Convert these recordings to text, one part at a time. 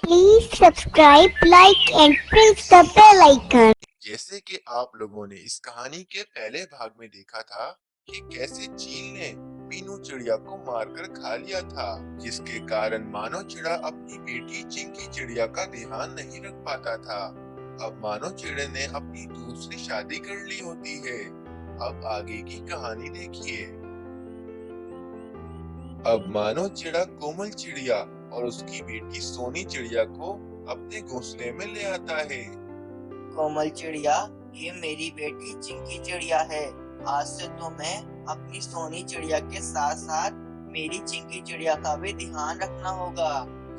Please subscribe, like and press the bell icon. जैसे कि आप लोगों ने इस कहानी के पहले भाग में देखा था कि कैसे चील ने मीनू चिड़िया को मारकर खा लिया था, जिसके कारण मानो चिड़ा अपनी बेटी चिंकी चिड़िया का ध्यान नहीं रख पाता था। अब मानो चिड़े ने अपनी दूसरी शादी कर ली होती है। अब आगे की कहानी देखिए। अब मानो चिड़ा कोमल चिड़िया और उसकी बेटी सोनी चिड़िया को अपने घोंसले में ले आता है। कोमल चिड़िया, ये मेरी बेटी चिंकी चिड़िया है। आज से तो मैं अपनी सोनी चिड़िया के साथ साथ मेरी चिंकी चिड़िया का भी ध्यान रखना होगा।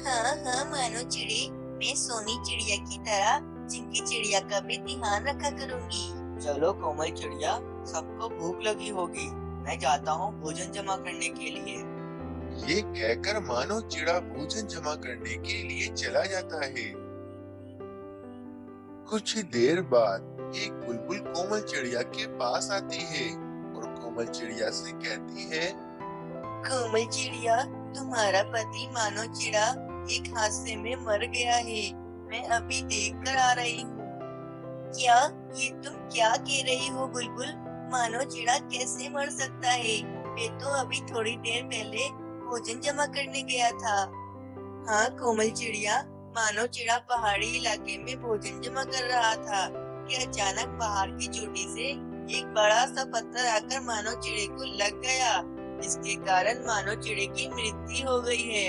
हाँ मानो चिड़ी, मैं सोनी चिड़िया की तरह चिंकी चिड़िया का भी ध्यान रखा करूँगी। चलो कोमल चिड़िया, सबको भूख लगी होगी, मैं जाता हूँ भोजन जमा करने के लिए। ये कहकर मानो चिड़ा भोजन जमा करने के लिए चला जाता है। कुछ ही देर बाद एक बुलबुल कोमल चिड़िया के पास आती है और कोमल चिड़िया से कहती है, कोमल चिड़िया, तुम्हारा पति मानो चिड़ा एक हादसे में मर गया है। मैं अभी देख कर आ रही हूँ। क्या ये तुम क्या कह रही हो बुलबुल? मानो चिड़ा कैसे मर सकता है? वे तो अभी थोड़ी देर पहले भोजन जमा करने गया था। हाँ कोमल चिड़िया, मानो चिड़ा पहाड़ी इलाके में भोजन जमा कर रहा था कि अचानक पहाड़ की चोटी से एक बड़ा सा पत्थर आकर मानो चिड़े को लग गया, जिसके कारण मानो चिड़े की मृत्यु हो गई है।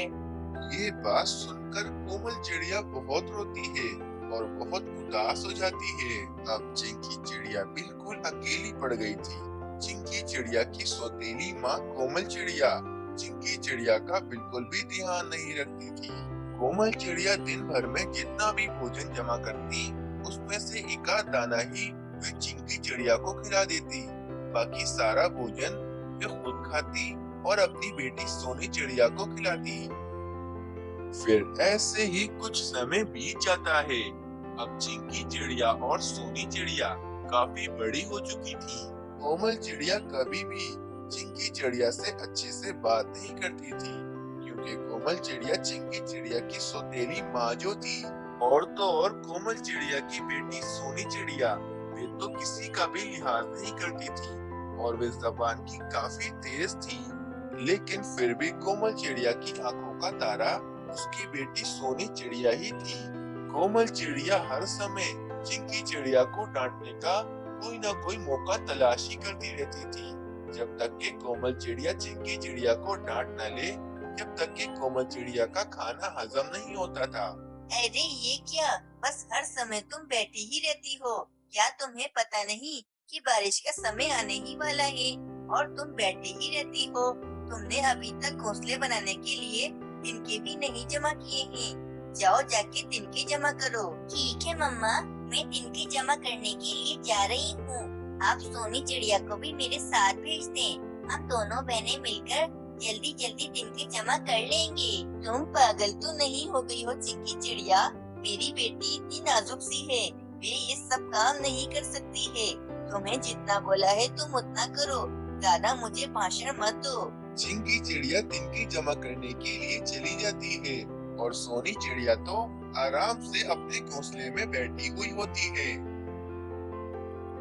ये बात सुनकर कोमल चिड़िया बहुत रोती है और बहुत उदास हो जाती है। अब चिंकी चिड़िया बिल्कुल अकेली पड़ गई थी। चिंकी चिड़िया की सौतेली माँ कोमल चिड़िया चिंकी चिड़िया का बिल्कुल भी ध्यान नहीं रखती थी। कोमल चिड़िया दिन भर में जितना भी भोजन जमा करती, उसमें से एक आध दाना ही वे चिंकी चिड़िया को खिला देती। बाकी सारा भोजन वे खुद खाती और अपनी बेटी सोनी चिड़िया को खिलाती। फिर ऐसे ही कुछ समय बीत जाता है। अब चिंकी चिड़िया और सोनी चिड़िया काफी बड़ी हो चुकी थी। कोमल चिड़िया कभी भी चिंकी चिड़िया से अच्छे से बात नहीं करती थी, क्योंकि कोमल चिड़िया चिंकी चिड़िया की सौतेली माँ जो थी। और तो और कोमल चिड़िया की बेटी सोनी चिड़िया वे तो किसी का भी लिहाज नहीं करती थी और वे जबान की काफी तेज थी। लेकिन फिर भी कोमल चिड़िया की आंखों का तारा उसकी बेटी सोनी चिड़िया ही थी। कोमल चिड़िया हर समय चिंकी चिड़िया को डांटने का कोई न कोई मौका तलाशी करती रहती थी, जब तक कि कोमल चिड़िया चिंकी चिड़िया को डांट न ले, जब तक कि कोमल चिड़िया का खाना हजम नहीं होता था। अरे ये क्या, बस हर समय तुम बैठी ही रहती हो? क्या तुम्हें पता नहीं कि बारिश का समय आने ही वाला है और तुम बैठी ही रहती हो? तुमने अभी तक घोंसले बनाने के लिए तिनके भी नहीं जमा किए हैं। जाओ जाके तिनके जमा करो। ठीक है मम्मा, मैं तिनके जमा करने के लिए जा रही हूँ। आप सोनी चिड़िया को भी मेरे साथ भेज दें। हम दोनों बहनें मिलकर जल्दी जल्दी तिनके जमा कर लेंगे। तुम पागल तो नहीं हो गई हो चिंकी चिड़िया? मेरी बेटी इतनी नाजुक सी है, वे ये सब काम नहीं कर सकती है। तुम्हें जितना बोला है तुम उतना करो, ज्यादा मुझे भाषण मत दो। चिंकी चिड़िया तिनके जमा करने के लिए चली जाती है और सोनी चिड़िया तो आराम से अपने घोंसले में बैठी हुई होती है।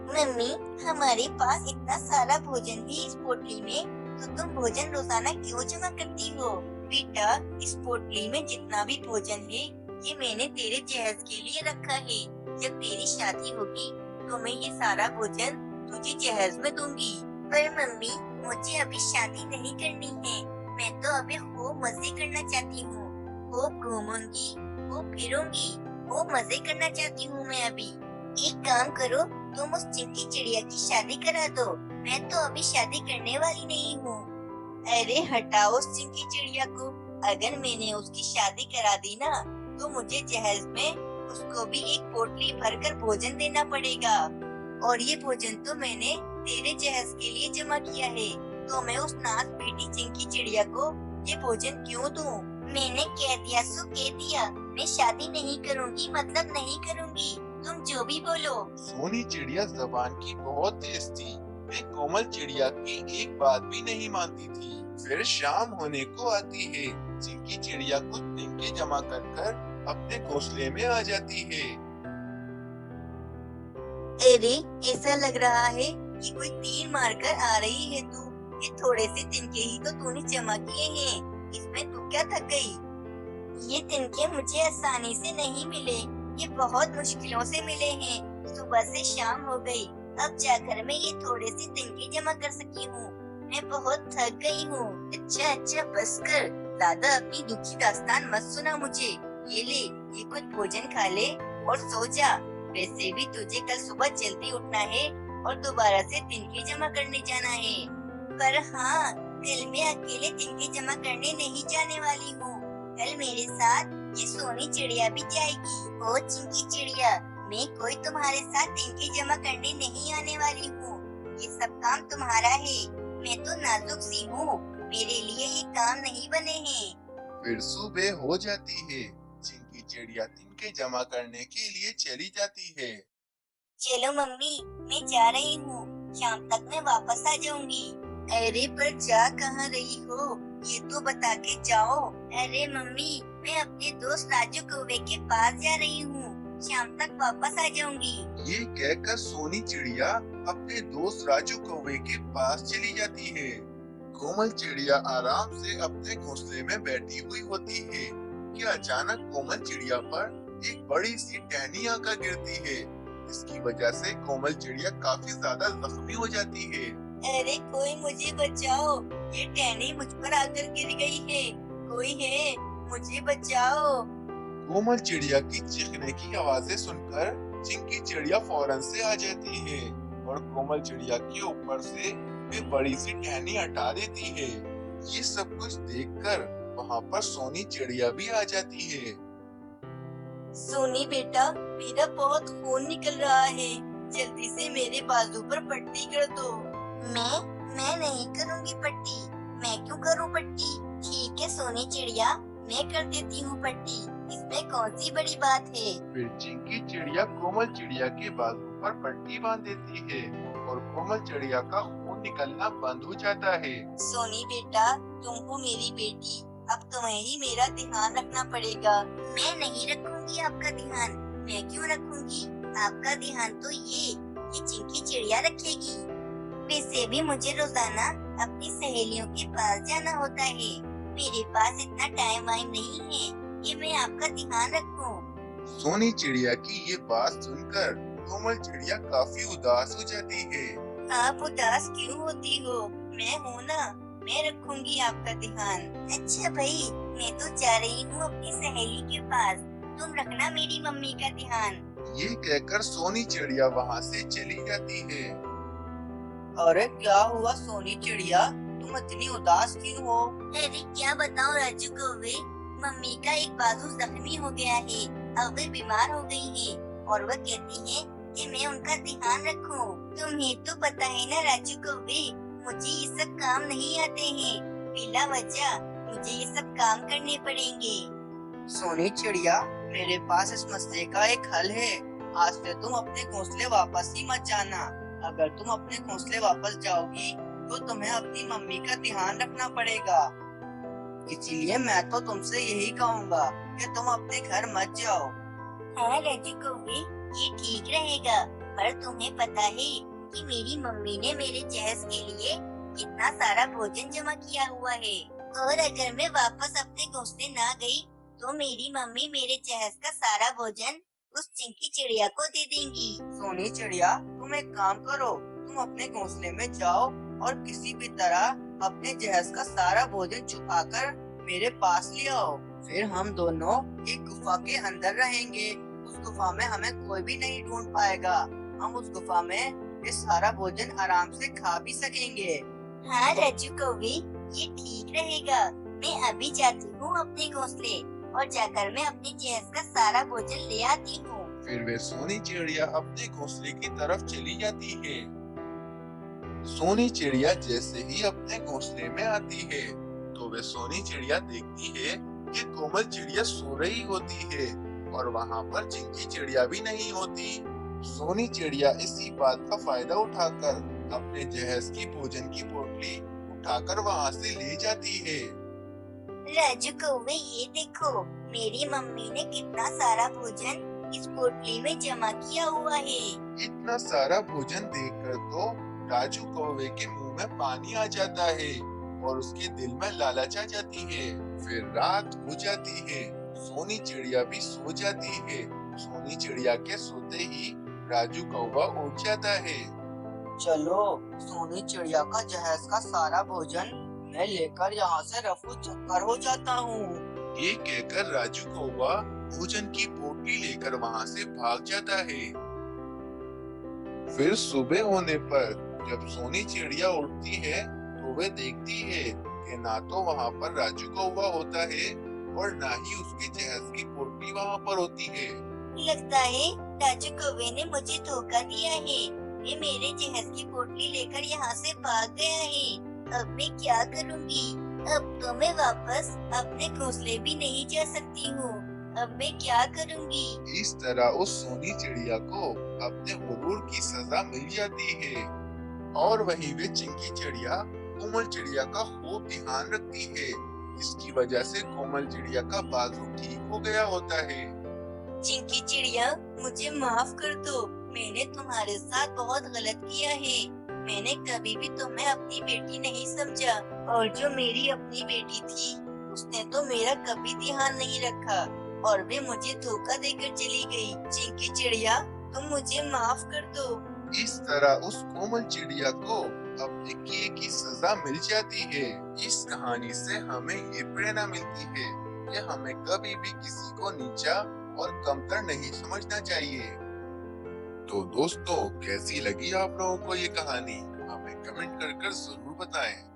मम्मी, हमारे पास इतना सारा भोजन है इस पोटली में, तो तुम भोजन रोजाना क्यों जमा करती हो? बेटा, इस पोटली में जितना भी भोजन है ये मैंने तेरे जहेज के लिए रखा है। जब तेरी शादी होगी तो मैं ये सारा भोजन तुझे जहेज में दूंगी। पर मम्मी, मुझे अभी शादी नहीं करनी है। मैं तो अभी खूब मजे करना चाहती हूँ। खूब घूमूंगी, खूब फिरूंगी, खूब मजे करना चाहती हूँ मैं अभी। एक काम करो, तुम उस चिंकी चिड़िया की शादी करा दो। मैं तो अभी शादी करने वाली नहीं हूँ। अरे हटाओ उस चिंकी चिड़िया को। अगर मैंने उसकी शादी करा दी ना, तो मुझे जहेज में उसको भी एक पोटली भरकर भोजन देना पड़ेगा। और ये भोजन तो मैंने तेरे जहेज के लिए जमा किया है, तो मैं उस नाक बेटी चिंकी चिड़िया को ये भोजन क्यों दूं? मैंने कह दिया सो कह दिया। मैं शादी नहीं करूँगी मतलब नहीं करूँगी, तुम जो भी बोलो। सोनी चिड़िया जबान की बहुत तेज थी। वे कोमल चिड़िया की एक बात भी नहीं मानती थी। फिर शाम होने को आती है। चिंकी चिड़िया कुछ तिनके जमा कर अपने घोंसले में आ जाती है। अरे, ऐसा लग रहा है कि कोई तीर मारकर आ रही है तू। ये थोड़े से तिनके ही तो तूने जमा किए हैं, इसमें तू क्या थक गई? ये तिनके मुझे आसानी से नहीं मिले, ये बहुत मुश्किलों से मिले हैं। सुबह से शाम हो गई, अब जाकर मैं ये थोड़े से तिनके जमा कर सकी हूँ। मैं बहुत थक गई हूँ। अच्छा बस कर, ज्यादा अपनी दुखी दास्तान मत सुना मुझे। ये ले, ये कुछ भोजन खा ले और सो जा। वैसे भी तुझे कल सुबह जल्दी उठना है और दोबारा से तिनके जमा करने जाना है। पर हाँ, कल मैं अकेले तिनके जमा करने नहीं जाने वाली हूँ। कल मेरे साथ ये सोनी चिड़िया भी जाएगी। ओ चिंकी चिड़िया, मैं कोई तुम्हारे साथ तिनके जमा करने नहीं आने वाली हूँ। ये सब काम तुम्हारा है। मैं तो नाजुक सी हूँ, मेरे लिए ये काम नहीं बने हैं। फिर सुबह हो जाती है। चिंकी चिड़िया तिनके जमा करने के लिए चली जाती है। चलो मम्मी, मैं जा रही हूँ। शाम तक मैं वापस आ जाऊंगी। अरे पर जा कहाँ रही हो, ये तो बता के जाओ। अरे मम्मी, मैं अपने दोस्त राजू कौवे के पास जा रही हूँ। शाम तक वापस आ जाऊंगी। ये कहकर सोनी चिड़िया अपने दोस्त राजू कौवे के पास चली जाती है। कोमल चिड़िया आराम से अपने घोंसले में बैठी हुई होती है कि अचानक कोमल चिड़िया पर एक बड़ी सी टहनी आकर गिरती है। इसकी वजह से कोमल चिड़िया काफी ज्यादा जख्मी हो जाती है। अरे कोई मुझे बचाओ, ये टहनी मुझ पर आकर गिर गई है। कोई है, मुझे बचाओ। कोमल चिड़िया की चीखने की आवाजें सुनकर चिंकी चिड़िया फौरन से आ जाती है और कोमल चिड़िया के ऊपर से वे बड़ी सी टहनी हटा देती है। ये सब कुछ देखकर वहाँ पर सोनी चिड़िया भी आ जाती है। सोनी बेटा, मेरा बहुत खून निकल रहा है, जल्दी से मेरे बाजू पर पट्टी कर दो। मैं नहीं करूँगी पट्टी। मैं क्यों करूँ पट्टी? ठीक है सोनी चिड़िया, मैं कर देती हूँ पट्टी। इसमें कौन सी बड़ी बात है? फिर चिंकी चिड़िया कोमल चिड़िया के बाजू पर पट्टी बांध देती है और कोमल चिड़िया का खून निकलना बंद हो जाता है। सोनी बेटा, तुम हो मेरी बेटी, अब तुम्हें ही मेरा ध्यान रखना पड़ेगा। मैं नहीं रखूंगी आपका ध्यान। मैं क्यों रखूंगी? आपका ध्यान तो ये चिंकी चिड़िया रखेगी। वैसे भी मुझे रोजाना अपनी सहेलियों के पास जाना होता है। मेरे पास इतना टाइम वाइम नहीं है कि मैं आपका ध्यान रखूं। सोनी चिड़िया की ये बात सुनकर कोमल चिड़िया काफी उदास हो जाती है। आप उदास क्यों होती हो? मैं हूँ ना, मैं रखूंगी आपका ध्यान। अच्छा भाई, मैं तो जा रही हूँ अपनी सहेली के पास। तुम रखना मेरी मम्मी का ध्यान। ये कहकर सोनी चिड़िया वहाँ से चली जाती है। अरे क्या हुआ सोनी चिड़िया, तुम इतनी उदास क्यों हो? अरे क्या बताऊँ राजू कौवे, मम्मी का एक बाजू जख्मी हो गया है। अब वे बीमार हो गई है और वह कहती है कि मैं उनका ध्यान रखूं। तुम्हें तो पता है ना राजू कौवे, मुझे ये सब काम नहीं आते हैं। बिला वजह मुझे ये सब काम करने पड़ेंगे। सोनी चिड़िया, मेरे पास इस मसले का एक हल है। आज से तुम अपने घोंसले वापस ही मत जाना। अगर तुम अपने घोंसले वापस जाओगी तो तुम्हें अपनी मम्मी का ध्यान रखना पड़ेगा। इसीलिए मैं तो तुमसे यही कहूँगा कि तुम अपने घर मत जाओ। हाँ राजू कौवे, ये ठीक रहेगा। पर तुम्हें पता है कि मेरी मम्मी ने मेरे जहेज के लिए कितना सारा भोजन जमा किया हुआ है, और अगर मैं वापस अपने घोंसले ना गई तो मेरी मम्मी मेरे जहेज का सारा भोजन उस चिंकी चिड़िया को दे देंगी। सोनी चिड़िया, तुम एक काम करो, तुम अपने घोंसले में जाओ और किसी भी तरह अपने जहेज का सारा भोजन छुपाकर मेरे पास ले आओ। फिर हम दोनों एक गुफा के अंदर रहेंगे। उस गुफा में हमें कोई भी नहीं ढूंढ पाएगा। हम उस गुफा में ये सारा भोजन आराम से खा भी सकेंगे। हाँ राजू कौवे, ये ठीक रहेगा। मैं अभी जाती हूँ अपने घोंसले और जाकर मैं अपने जहेज का सारा भोजन ले आती हूँ। फिर वे सोनी चिड़िया अपने घोंसले की तरफ चली जाती है। सोनी चिड़िया जैसे ही अपने घोंसले में आती है तो वे सोनी चिड़िया देखती है कि कोमल चिड़िया सो रही होती है और वहाँ पर चिंकी चिड़िया भी नहीं होती। सोनी चिड़िया इसी बात का फायदा उठाकर अपने जहेज की भोजन की पोटली उठाकर वहाँ से ले जाती है। राजू कौवे, ये देखो, मेरी मम्मी ने कितना सारा भोजन इस पोटली में जमा किया हुआ है। इतना सारा भोजन देखकर तो राजू कौवे के मुंह में पानी आ जाता है और उसके दिल में लालच आ जाती है। फिर रात हो जाती है, सोनी चिड़िया भी सो जाती है। सोनी चिड़िया के सोते ही राजू कौवा उठ जाता है। चलो, सोनी चिड़िया का जहेज का सारा भोजन मैं लेकर यहाँ से रफू चक्कर हो जाता हूँ। ये कहकर राजू कौवा भोजन की पोटली लेकर वहाँ से भाग जाता है। फिर सुबह होने पर जब सोनी चिड़िया उठती है तो वे देखती है कि ना तो वहाँ पर राजू कौवा होता है और ना ही उसके जहेज की पोटली वहाँ पर होती है। लगता है राजू कौवे ने मुझे धोखा दिया है। ये मेरे जहेज की पोटली लेकर यहाँ से भाग गया है। अब मैं क्या करूँगी? अब तो मैं वापस अपने घोंसले भी नहीं जा सकती हूँ। अब मैं क्या करूँगी? इस तरह उस सोनी चिड़िया को अपने गुरूर की सजा मिल जाती है और वहीं वे चिंकी चिड़िया कोमल चिड़िया का खूब ध्यान रखती है। इसकी वजह से कोमल चिड़िया का बाजू ठीक हो गया होता है। चिंकी चिड़िया, मुझे माफ कर दो। मैंने तुम्हारे साथ बहुत गलत किया है। मैंने कभी भी तुम्हें अपनी बेटी नहीं समझा और जो मेरी अपनी बेटी थी उसने तो मेरा कभी ध्यान नहीं रखा और वे मुझे धोखा देकर चली गई। चिंकी चिड़िया, तुम मुझे माफ कर दो। इस तरह उस कोमल चिड़िया को अपने किए की सजा मिल जाती है। इस कहानी से हमें ये प्रेरणा मिलती है कि हमें कभी भी किसी को नीचा और कमतर नहीं समझना चाहिए। तो दोस्तों, कैसी लगी आप लोगों को ये कहानी? हमें कमेंट कर जरूर बताएं।